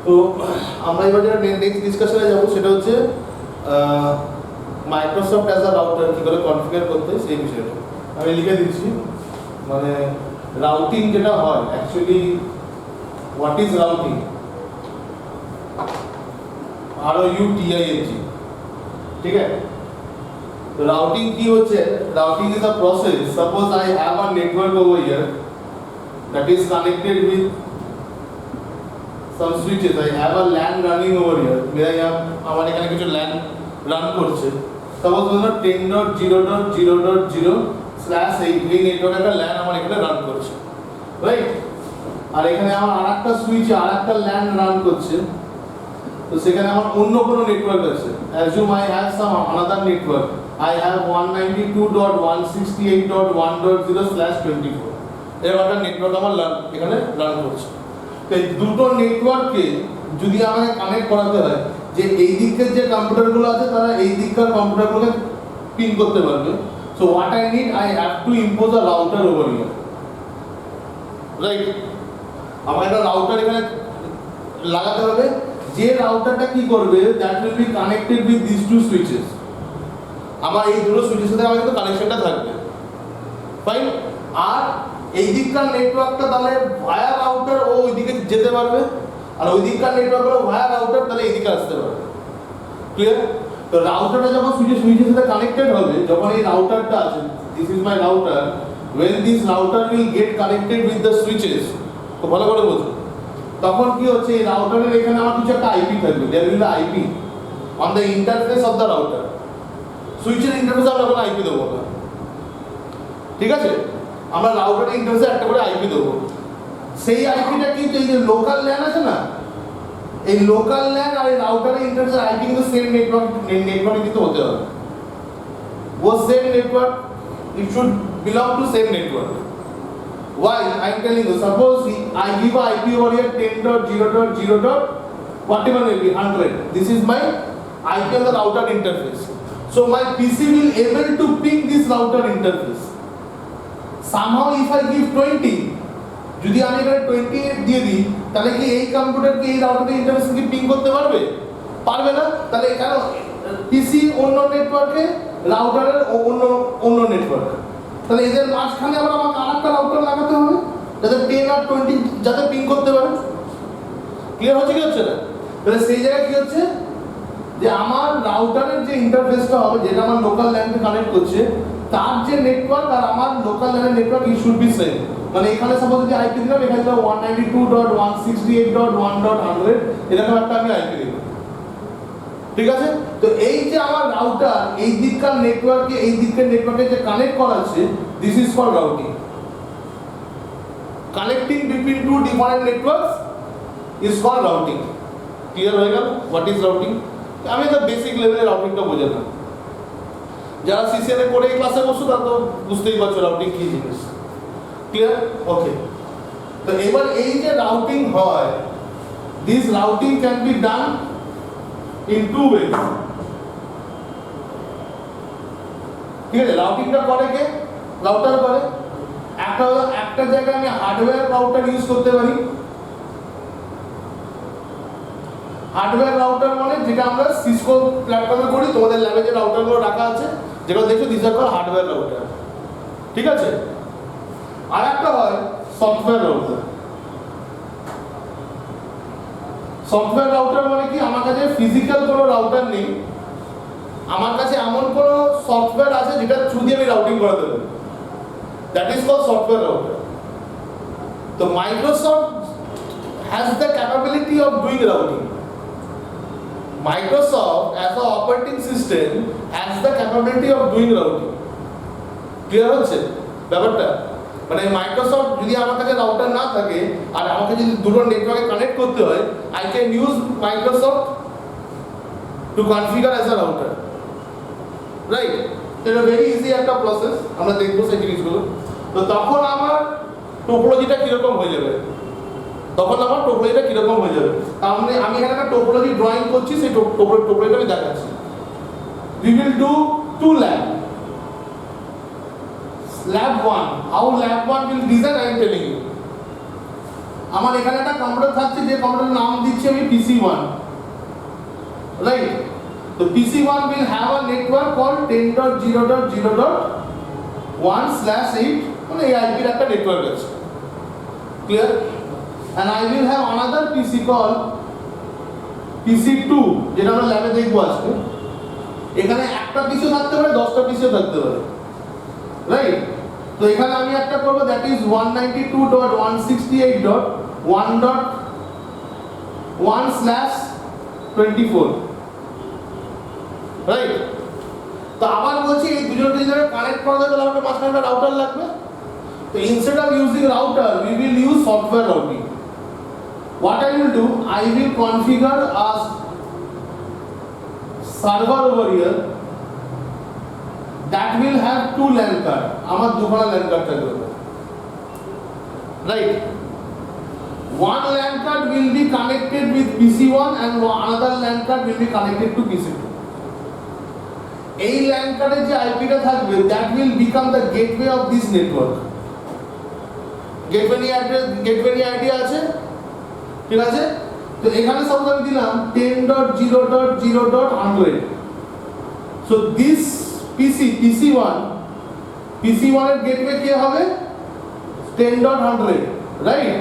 তো আমরা এবার যেটা নেক্সট ডিসকাশনে যাব সেটা হচ্ছে মাইক্রোসফট অ্যাজ আ রাউটার কী করে কনফিগার করতে সেই বিষয়টা আমি লিখে দিচ্ছি। মানে রাউটিং যেটা হয় actually what is routing, ROUTING, ঠিক আছে? তো রাউটিং কি হচ্ছে? Routing is a process. Suppose I have a network over here that is connected with some switches. I have a LAN running over here. Where I have আমার এখানে কিছু LAN run করছে। Suppose ধরো 10.0.0.0/8 এই নেটওয়ার্কে একটা LAN আমার এখানে রান করছে, রাইট? আর এখানে আমার আরেকটা সুইচে আরেকটা LAN রান করছে। তো সেখানে আমার অন্য কোনো নেটওয়ার্ক আছে। Assume I have some another network. I have 192.168.1.0/24. এরকম একটা নেটওয়ার্ক আমার এখানে রান করছে। তো এই দুটো নেটওয়ার্ককে যদি আমাকে কানেক্ট করাতে হয়, যে এই দিকের যে কম্পিউটারগুলো আছে তারা এই দিককার কম্পিউটারগুলোকে পিন করতে পারবে। So what I need, I have to impose a router over here, right? আমার একটা রাউটার এখানে লাগাতে হবে, যে রাউটারটা কি করবে, that will be connected with this two switches. আমার এই দুটো সুইচের সাথে আমার কিন্তু কানেকশনটা থাকবে, ফাইন। আর এই দিককার নেটওয়ার্কটা তাহলে ভায়া রাউটার ও ওইদিকে যেতে পারবে, আর ওই দিককার নেটওয়ার্ক হলো ভায়া রাউটার তাহলে এইদিকে আসতে পারবে, ক্লিয়ার? তো রাউটারটা যখন সুইচের সাথে কানেক্টেড হবে, যখন এই রাউটারটা আছে, this is my router, when this router will get connected with the switches, তো ভালো করে বোঝো, তখন কি হচ্ছে, এই রাউটারের এখানে আমার কিছু একটা আইপি থাকবে, there will be the IP on the interface of the router. সুইচের ইন্টারফেসে আমরা কোনো আইপি দেবো না, ঠিক আছে? আমরা রাউটারের ইন্টারফেসে একটা করে আইপি দেবো। সেই আইপিটা কিন্তু এই যে লোকাল ল্যান আছে না, এই লোকাল ল্যান আর এই রাউটারের ইন্টারফেসের আইপি কিন্তু সেম নেটওয়ার্কে কিন্তু হতে হবে। ও same network, it should belong to same network. Why? I am telling you, suppose I give a IP over here 10.0.0. whatever may be 100. This is my IP on the router interface. So my PC will able to ping this router interface. Somehow if I give 20, যদি আমি এখানে 28 দিয়ে দিই, তাহলে কি এই কম্পিউটারকে এই রাউটারের ইন্টারফেসে কি পিং করতে পারবে? পারবে না। তাহলে এখানে পিসি অন্য নেটওয়ার্কে, রাউটারের অন্য নেটওয়ার্ক, তাহলে এদের মাঝখানে আবার আমাকে আরেকটা রাউটার লাগাতে হবে যাতে 10 আর 20 যাতে পিং করতে পারে। ক্লিয়ার হচ্ছে কি হচ্ছে না? তাহলে সেই জায়গায় কি হচ্ছে, যে আমার রাউটারের যে ইন্টারফেসটা হবে, যেটা আমার লোকাল ল্যানকে কানেক্ট করছে, তার যে নেটওয়ার্ক আর আমার লোকাল ল্যানের network it should be same. মানে এখানে সাপোজ যদি আইপি দিলাম, এখানে দিলাম 192.168.1.100, এরকম একটা আমি আইপি দিলাম, ঠিক আছে? তো এই যে আমার রাউটার এই দিককার নেটওয়ার্কে এই দিকের নেটওয়ার্কে যে কানেক্ট করাচ্ছে, this is called routing. Connecting between two different networks is called routing. Clear হয়ে গেল হোয়াট ইজ রাউটিং? আমি তো বেসিক লেভেলের রাউটিংটা বোঝালাম। যারা সিসিএন এ করে এই ক্লাসে বসছো তারা তো বুঝতেই পারছো রাউটিং কি জিনিস, ক্লিয়ার? ওকে। তো এবার এই যে রাউটিং হয়, this routing can be done in two ways, ঠিক আছে? রাউটিংটা করে কে? রাউটার করে। একটা জায়গায় আমি হার্ডওয়্যার রাউটার ইউজ করতে পারি। হার্ডওয়্যার রাউটার মানে যেটা আমরা সিসকো প্ল্যাটফর্মে করি, তোমাদের ল্যাবে যে রাউটারগুলো রাখা আছে যেগুলো দেখছো, this are called hardware router, ঠিক আছে? আর একটা হয় সফটওয়্যার রাউটার। সফটওয়্যার রাউটার মানে কি, আমার কাছে ফিজিক্যাল কোনো রাউটার নেই, আমার কাছে এমন কোনো সফটওয়্যার আছে যেটা থ্রু দিয়ে আমি রাউটিং করাতে পারি, that is called software router. তো Microsoft has the capability of doing routing. Microsoft as a operating system has the capability of doing routing. Clear হচ্ছে ব্যাপারটা? মানে মাইক্রোসফট যদি আমার কাছে রাউটার না থাকে আর আমাকে যদি দুটো নেটওয়ার্কে কানেক্ট করতে হয়, I can use Microsoft to configure as a router, right? এটা ভেরি ইজি একটা প্রসেস, আমরা দেখবো সেই জিনিসগুলো। তো তখন আমার টোপোলজিটা কিরকম হয়ে যাবে, আমি এখানে একটা টোপোলজি ড্রয়িং করছি, সেই টোপোলজিটা আমি দেখাচ্ছি। We will do to lab. Lab 1, how lab 1 will design, I am telling you. আমার এখানে একটা কম্পিউটার থাকছে, যে কম্পিউটারের নাম দিচ্ছি আমি PC1, রাইট? তো PC1 will have a network called 10.0.0.1/8, মানে এই IP এর একটা নেটওয়ার্ক আছে, clear? and I will have another PC called PC2, যেটা আমরা ল্যাবে দেখবো আজকে। এখানে একটা পিসিও থাকতে পারে, 10টা পিসিও থাকতে পারে, রাইট? তো এখানে আমি একটা করব, দ্যাট ইজ 192.168.1.1/24, রাইট? তো আবার বলছি এই দুজনকে যদি কানেক্ট করা যায় তাহলে আমাকে মাঝখানে একটা রাউটার লাগবে। তো instead of using router we will use software routing. What I will do, I will configure a server over here that will have 2 LAN card. আমার দুখানা LAN card থাকবে, right? One LAN card will be connected with PC1 and another LAN card will be connected to PC2. এই LAN card এর যে IP টা থাকবে, that will become the gateway of this network. gateway idea আছে, ঠিক আছে? তো এখানে সাপোজ আমি দিলাম 10.0.0.100, so this PC1 এর গেটওয়ে কি হবে 10.100, রাইট?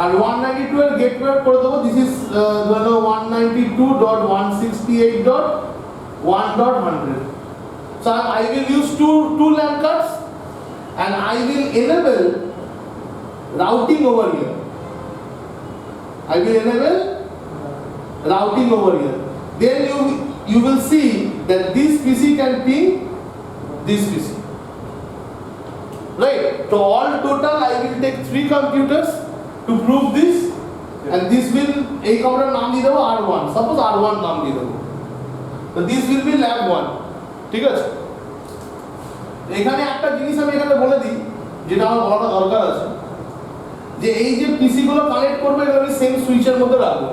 আর 192 এর গেটওয়ে করে দেবো, দিস ইজ ধরো 192.168.1.100. so I will use two LAN cards and I will enable routing over here. I will enable routing over here. Then you will see that this PC can ping this PC. Right? So all total I will take 3 computers to prove this, and this will এই computer নাম দিয়ে দেবো R1. Suppose R1 নাম দিয়ে দেবো. So this will be lab 1. ঠিক আছে? এখানে একটা জিনিস আমি এখানে বলে দিই, যেটা আমার বলাটা দরকার আছে, যে এই যে পিসি গুলো কানেক্ট করবে এগুলো আমি সেম সুইচের মধ্যে রাখবো।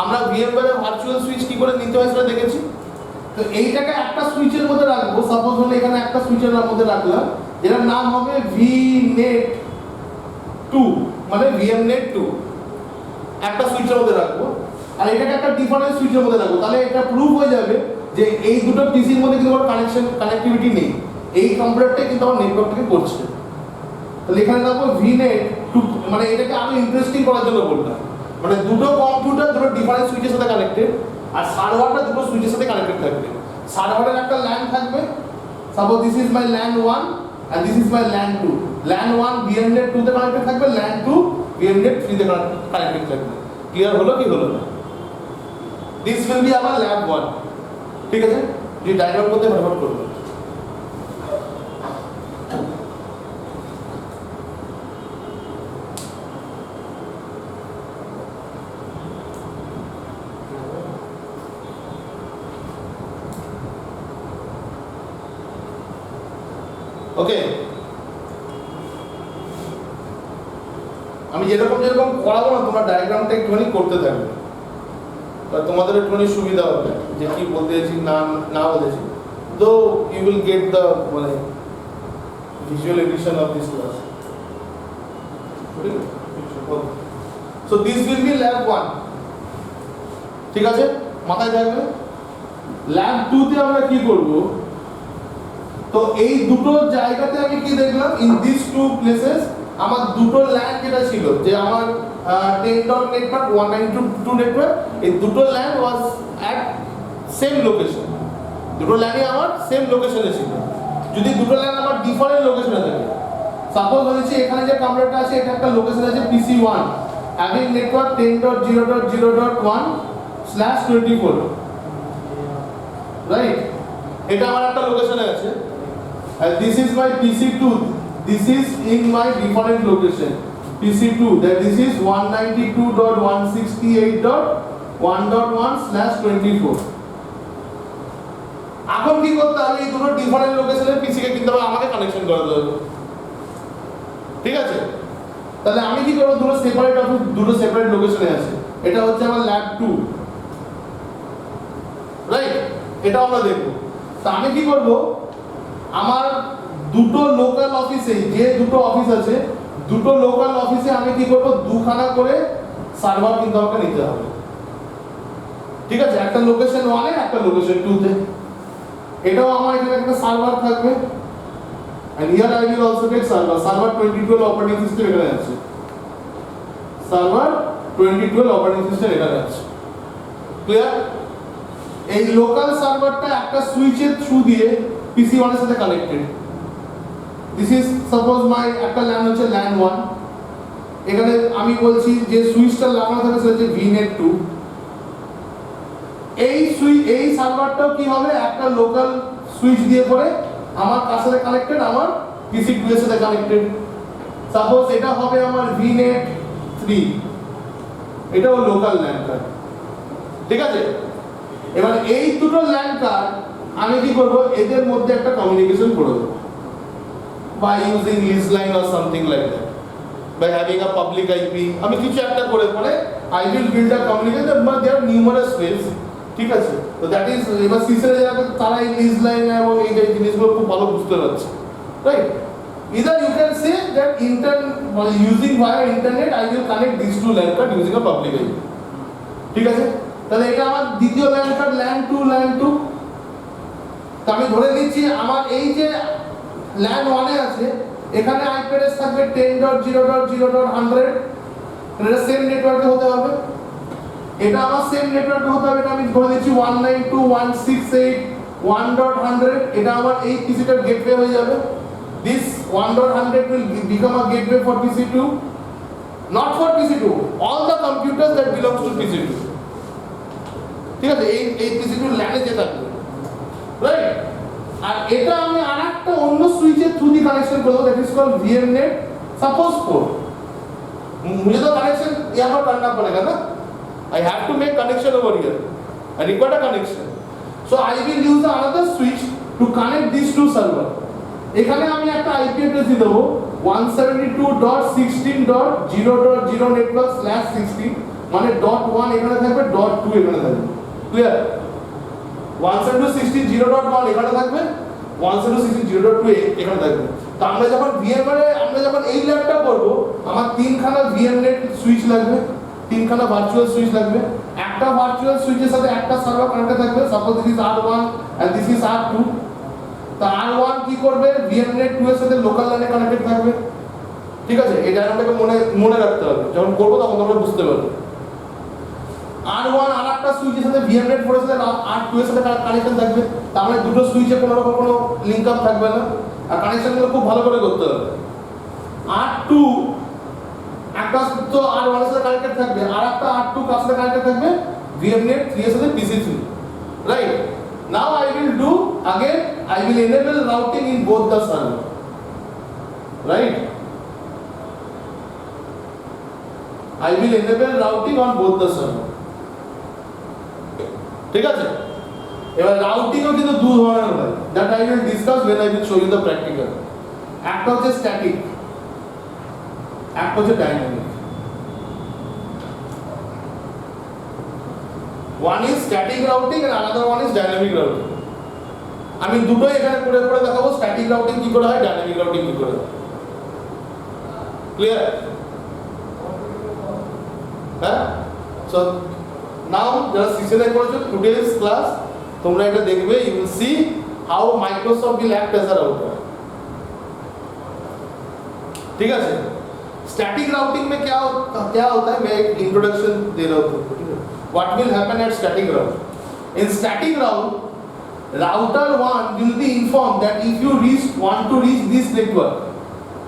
আমরা VMware এর ভার্চুয়াল সুইচ কি করে নিতে হয় সেটা দেখেছি। তো এইটাকে একটা সুইচের মধ্যে রাখবো, সাপোজ হলো এখানে একটা সুইচের মধ্যে রাখলাম, এটার নাম হবে VNet2, মানে VMnet2, একটা সুইচের মধ্যে রাখবো। আর এটাকে একটা ডিফারেন্ট সুইচের মধ্যে রাখবো, তাহলে এটা প্রুভ হয়ে যাবে যে এই দুটো পিসির মধ্যে কিন্তু কোনো কানেক্টিভিটি নেই, এই কম্পিউটারটাই কিন্তু আমার নেটওয়ার্কটাকে করছে। তাহলে এখানে রাখবো VNet2, মানে এটাকে আরো ইন্টারেস্টিং করার জন্য বললাম, মানে দুটো কম্পিউটার দুটো ডিফারেন্ট সুইচের সাথে কানেক্টেড, আর সার্ভারটা দুটো সুইচের সাথে কানেক্টেড থাকবে। সার্ভারের একটা LAN থাকবে, suppose this is my LAN 1 and this is my LAN 2. LAN 1 VMnet 2 তে কানেক্টেড থাকবে, LAN 2 VMnet 3 তে কানেক্টেড থাকবে। ক্লিয়ার হলো কি হলো না? This will be hour lab 1, ঠিক আছে? যে ডায়াগ্রাম করতে ফটাফট করবে। ওকে, আমি যেরকম করাবো না, তোমরা ডায়াগ্রামটা একটুখানি করতে থাকবে, তোমাদের একটুখানি সুবিধা হবে যে কি বলতেছি না বলেছি। তো ইউ উইল গেট দ্য মানে visual edition of this class. So this will be lab 1, ঠিক আছে? মাথায় থাকবে। ল্যাব 2 তে আমরা কি করব? তো এই দুটো জায়গাতে আমি কি দেখলাম, ইন দিস টু প্লেসেস আমার দুটো LAN যেটা ছিল, যে আমার 10 নেটওয়ার্ক 192 নেটওয়ার্ক, এই দুটো LAN was at same location, দুটো LANই আমার সেম লোকেশনে ছিল। যদি দুটো LAN আমার ডিফারেন্ট লোকেশনে থাকে, সাপোজ হয়েছে এখানে যে কম্পিউটারটা আছে এটা একটা লোকেশন আছে PC1 হ্যাভিং নেটওয়ার্ক 10.0.0.1/24, রাইট? এটা আমার একটা লোকেশনে আছে, and this is my PC2, this is in my different location PC2, that this is 192.168.1.1/24. এখন কি করতে হবে, এই দুটো ডিফারেন্ট লোকেশনের পিসি কে কিন্তু আমাকে কানেকশন করতে হবে, ঠিক আছে? তাহলে আমি কি করব, দুটো সেপারেট লোকেশনে আছে, এটা হচ্ছে আমার ল্যাব 2, রাইট? এটা আমরা দেখব। তা আমি কি করব, আমার দুটো লোকাল অফিসে, যে দুটো অফিস আছে দুটো লোকাল অফিসে আমি কি করব, দুখানা করে সার্ভার কিন্তু আমাকে নিতে হবে। ঠিক আছে, একটা লোকেশন 1 এ একটা লোকেশন 2 তে। এটাও আমার এখানে একটা সার্ভার থাকবে, and here I will also take server 2012 operating system এখানে আছে, সার্ভার 2012 অপারেটিং সিস্টেম এখানে আছে। ক্লিয়ার? এই লোকাল সার্ভারটা একটা সুইচের থ্রু দিয়ে পিসি 1 এর সাথে কানেক্টেড। দিস ইজ সাপোজ মাই একটা ল্যান হচ্ছে ল্যান 1, এখানে আমি বলছি যে সুইচটা লাগানো থাকে সেটা হচ্ছে ভিনেট 2। এই সার্ভারটাও কি হবে, একটা লোকাল সুইচ দিয়ে করে আমার কার সাথে কানেক্টেড, আমার পিসি 2 এর সাথে কানেক্টেড। সাপোজ এটা হবে আমার ভিনেট 3, এটাও লোকাল ল্যান কার্ড। ঠিক আছে, এবার এই দুটো ল্যান কার্ড আমি কি করব, এদের মধ্যে একটা কমিউনিকেশন করে দেব by using lease line or something like that, by having a public IP. আমি কিছু একটা করে পরে I will build a communication, but there are numerous ways. ঠিক আছে, তো দ্যাট ইজ, এবার সিসিএর যারা তারা এই লিজ লাইন এবং এই যে জিনিসগুলো খুব ভালো বুঝতে পারছে, right? Either you can say that using via internet I will connect these two LAN card using a public IP. ঠিক আছে, তাহলে এটা আমার দ্বিতীয় LAN card LAN 2। তো আমি ধরে নিচ্ছি আমার এই যে LAN 1 এ আছে, এখানে IP অ্যাড্রেস থাকবে 10.0.0.100, এটা সেম নেটওয়ার্কে হতে হবে, এটা আমার সেম নেটওয়ার্কে হতে হবে। এটা আমি ধরে নিচ্ছি 192.168.1.100, এটা আমার এই পিসিটার গেটওয়ে হয়ে যাবে। This 1.100 will become a gateway for PC2, not for PC2, all the computers that belongs to PC2. ঠিক আছে, এই PC2 ল্যানে যে থাকবে, রাইট? আর এটা আমি আরেকটা অন্য সুইচের থ্রু দিয়ে কানেকশন করব, that is called VMnet suppose 4। मुझे तो कनेक्शन यहाँ पर करना पड़ेगा ना, I have to make connection over here, I require a connection, so I will use another switch to connect these two servers। এখানে আমি একটা আইপি অ্যাড্রেস দিয়ে দেবো 172.16.0.0 network/16, মানে .1 এখানে থাকবে, .2 এখানে থাকবে। ক্লিয়ার? 172.16.0.1 এখানে থাকবে, 172.16.0.2 এখানে থাকবে। তো আমরা যখন ভিএমএ আমরা যখন এই ল্যাবটা করব, আমার তিনখানা ভিএমনেট সুইচ লাগবে, তিনখানা ভার্চুয়াল সুইচ লাগবে। একটা ভার্চুয়াল সুইচের সাথে একটা সার্ভার কানেক্টেড থাকবে, suppose this is R1 and this is R2। তা R1 কি করবে, VMnet 2 এর সাথে লোকাল লাইনে কানেক্টেড থাকবে। ঠিক আছে, এই ডায়াগ্রামটাকে মনে রাখতে হবে, যখন করব তখন তোমরা বুঝতে পারবে। R1 আরেকটা সুইচের সাথে VMnet 4 এর সাথে R2 এর সাথে কানেকশন থাকবে, তার মানে দুটো সুইচে কোনো রকম কোনো লিংক আপ থাকবে না, আর কানেকশনগুলো খুব ভালো করে করতে হবে। R2 একটা তো R1 এর সাথে কানেক্টেড থাকবে, আর একটা R2 কার সাথে কানেক্টেড থাকবে, VMnet 3 এর সাথে PC3, right? Now I will do again, I will enable routing in both the server, right? I will enable routing on both the server। ঠিক আছে, এবার রাউটিংও কিন্তু দু ধরনের হয়, that I will discuss when I will show you the practical। একটা হচ্ছে static, একটা হচ্ছে dynamic. One is static routing and another one is dynamic routing। আমি দুটোই এখানে করে দেখাবো, স্ট্যাটিক রাউটিং কি করে হয়, ডাইনামিক রাউটিং কি করে হয়। ক্লিয়ার? হ্যাঁ, সো নাও যারা সিসিএনআই করেছো, টুডেজ ক্লাস তোমরা এটা দেখবে, you will see how Microsoft will act as a router. ঠিক আছে, स्टैटिक राउटिंग में क्या होता है, मैं एक इंट्रोडक्शन दे रहा हूँ। What will happen at static route? In static route, router 1 will be informed that if you want to reach this network,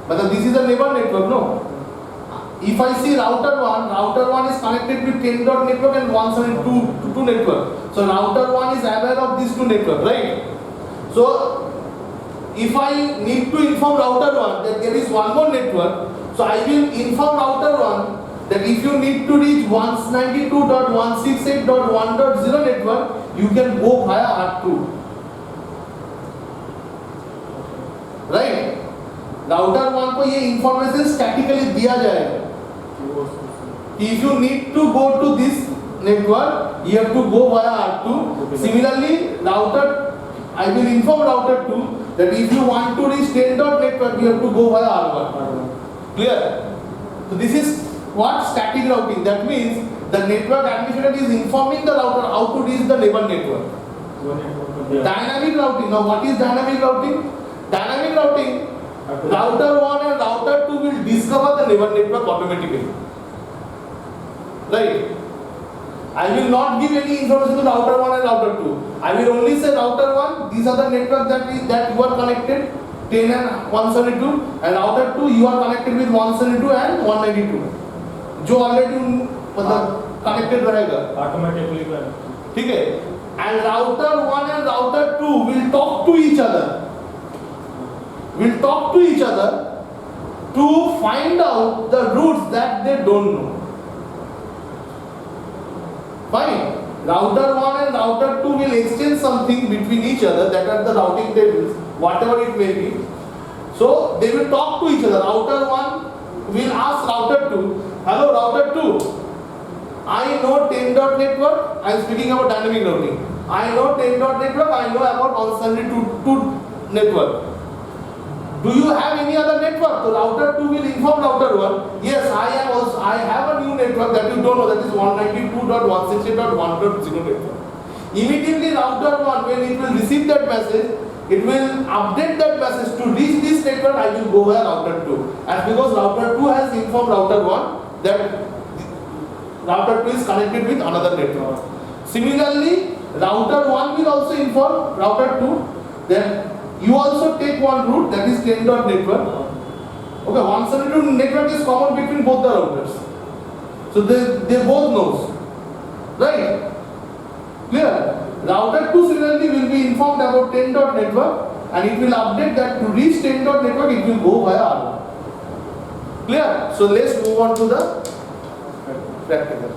but this is a neighbor network, no? If I see router 1 is connected with 10 dot network and 172 network, so router 1 is aware of these two network, right? So if I need to inform router 1 that there is one more network, so I will inform router 1 that if you need to reach 192.168.1.0 network, you can go via R2, right? Router 1 को ये information statically दिया जाएगा, if you need to go to this network, you have to go via R2। Similarly, I will inform router 2 that if you want to reach 10 dot network, you have to go via R1। Clear? So this is what static routing. That means the network administrator is informing the router how to reach the neighbor network. Dynamic routing. Now what is dynamic routing? Dynamic routing, router 1 and router 2 will discover the neighbor network automatically. Right? I will not give any information to router 1 and router 2. I will only say router 1, these are the network that you are connected, 10 and 172, and router 2 you are connected with 172 and 192. जो already मतलब connected रहेगा. Automatically. ठीक है? And router 1 and router 2 will talk to each other. Will talk to each other to find out the routes that they don't know. Fine. Router 1 and router 2 will exchange something between each other, that are the routing tables, whatever it may be. So they will talk to each other. Router 1 will ask router 2, hello router 2, I know 10 dot network, I am speaking about dynamic routing. I know 10 dot network, I know about 172 network. Do you have any other network? So router 2 will inform router 1, yes, I have a new network that you don't know, that is 192.168.1.0 network. Immediately router 1, when it will receive that message, it will update that message to reach this network, I will go via router 2. And because router 2 has informed router 1 that router 2 is connected with another network. Similarly, router 1 will also inform router 2 that you also take one route, that is 10 dot network. Okay, 172 network is common between both the routers. So they both knows. Right? Clear? Router 2 similarly will be informed about 10 dot network and it will update that to reach 10 dot network it will go via R1. Clear? So let's move on to the practical.